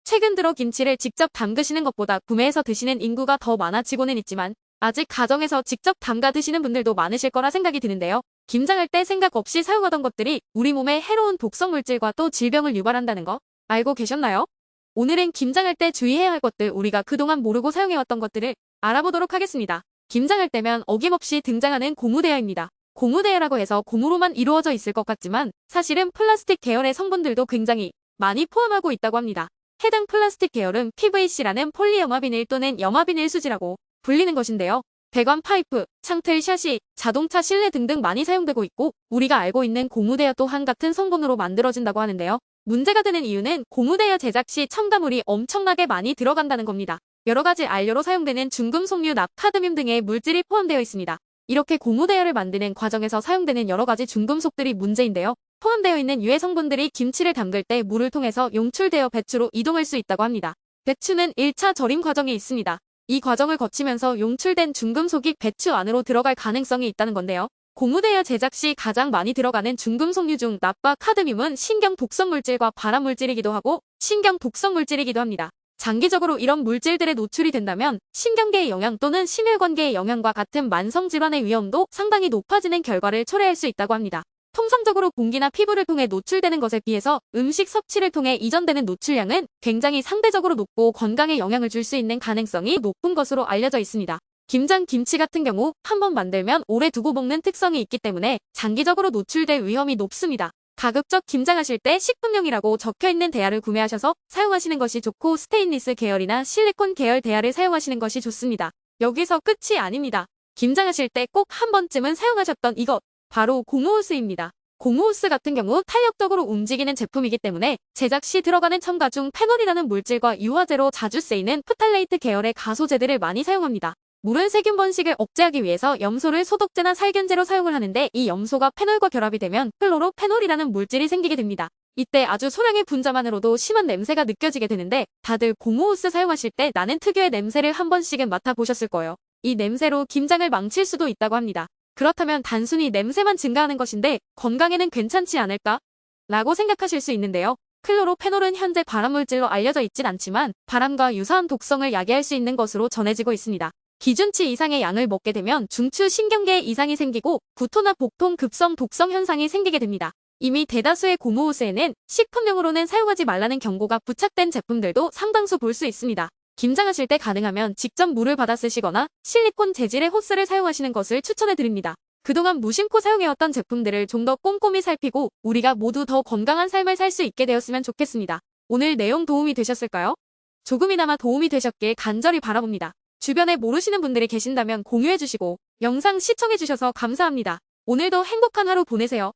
최근 들어 김치를 직접 담그시는 것보다 구매해서 드시는 인구가 더 많아지고는 있지만 아직 가정에서 직접 담가 드시는 분들도 많으실 거라 생각이 드는데요. 김장할 때 생각 없이 사용하던 것들이 우리 몸에 해로운 독성 물질과 또 질병을 유발한다는 거 알고 계셨나요? 오늘은 김장할 때 주의해야 할 것들, 우리가 그동안 모르고 사용해왔던 것들을 알아보도록 하겠습니다. 김장할 때면 어김없이 등장하는 고무대야입니다. 고무대야라고 해서 고무로만 이루어져 있을 것 같지만 사실은 플라스틱 계열의 성분들도 굉장히 많이 포함하고 있다고 합니다. 해당 플라스틱 계열은 PVC라는 폴리염화비닐 또는 염화비닐 수지라고 불리는 것인데요. 배관 파이프, 창틀 샤시, 자동차 실내 등등 많이 사용되고 있고 우리가 알고 있는 고무대야 또한 같은 성분으로 만들어진다고 하는데요. 문제가 되는 이유는 고무대야 제작 시 첨가물이 엄청나게 많이 들어간다는 겁니다. 여러 가지 안료로 사용되는 중금속류, 납, 카드뮴 등의 물질이 포함되어 있습니다. 이렇게 고무대야를 만드는 과정에서 사용되는 여러 가지 중금속들이 문제인데요. 포함되어 있는 유해 성분들이 김치를 담글 때 물을 통해서 용출되어 배추로 이동할 수 있다고 합니다. 배추는 1차 절임 과정이 있습니다. 이 과정을 거치면서 용출된 중금속이 배추 안으로 들어갈 가능성이 있다는 건데요. 고무대야 제작 시 가장 많이 들어가는 중금속류 중 납과 카드뮴은 신경 독성 물질과 발암 물질이기도 하고 신경 독성 물질이기도 합니다. 장기적으로 이런 물질들에 노출이 된다면 신경계의 영향 또는 심혈관계의 영향과 같은 만성질환의 위험도 상당히 높아지는 결과를 초래할 수 있다고 합니다. 통상적으로 공기나 피부를 통해 노출되는 것에 비해서 음식 섭취를 통해 이전되는 노출량은 굉장히 상대적으로 높고 건강에 영향을 줄 수 있는 가능성이 높은 것으로 알려져 있습니다. 김장 김치 같은 경우 한번 만들면 오래 두고 먹는 특성이 있기 때문에 장기적으로 노출될 위험이 높습니다. 가급적 김장하실 때 식품용이라고 적혀있는 대야를 구매하셔서 사용하시는 것이 좋고 스테인리스 계열이나 실리콘 계열 대야를 사용하시는 것이 좋습니다. 여기서 끝이 아닙니다. 김장하실 때 꼭 한 번쯤은 사용하셨던 이것, 바로 고무호스입니다. 고무호스 같은 경우 탄력적으로 움직이는 제품이기 때문에 제작 시 들어가는 첨가 중 페놀이라는 물질과 유화제로 자주 쓰이는 프탈레이트 계열의 가소제들을 많이 사용합니다. 물은 세균 번식을 억제하기 위해서 염소를 소독제나 살균제로 사용을 하는데 이 염소가 페놀과 결합이 되면 클로로페놀이라는 물질이 생기게 됩니다. 이때 아주 소량의 분자만으로도 심한 냄새가 느껴지게 되는데 다들 고무호스 사용하실 때 나는 특유의 냄새를 한 번씩은 맡아보셨을 거예요. 이 냄새로 김장을 망칠 수도 있다고 합니다. 그렇다면 단순히 냄새만 증가하는 것인데 건강에는 괜찮지 않을까? 라고 생각하실 수 있는데요. 클로로페놀은 현재 발암물질로 알려져 있진 않지만 발암과 유사한 독성을 야기할 수 있는 것으로 전해지고 있습니다. 기준치 이상의 양을 먹게 되면 중추 신경계에 이상이 생기고 구토나 복통, 급성 독성 현상이 생기게 됩니다. 이미 대다수의 고무호스에는 식품용으로는 사용하지 말라는 경고가 부착된 제품들도 상당수 볼 수 있습니다. 김장하실 때 가능하면 직접 물을 받아 쓰시거나 실리콘 재질의 호스를 사용하시는 것을 추천해드립니다. 그동안 무심코 사용해왔던 제품들을 좀 더 꼼꼼히 살피고 우리가 모두 더 건강한 삶을 살 수 있게 되었으면 좋겠습니다. 오늘 내용 도움이 되셨을까요? 조금이나마 도움이 되셨길 간절히 바라봅니다. 주변에 모르시는 분들이 계신다면 공유해주시고 영상 시청해주셔서 감사합니다. 오늘도 행복한 하루 보내세요.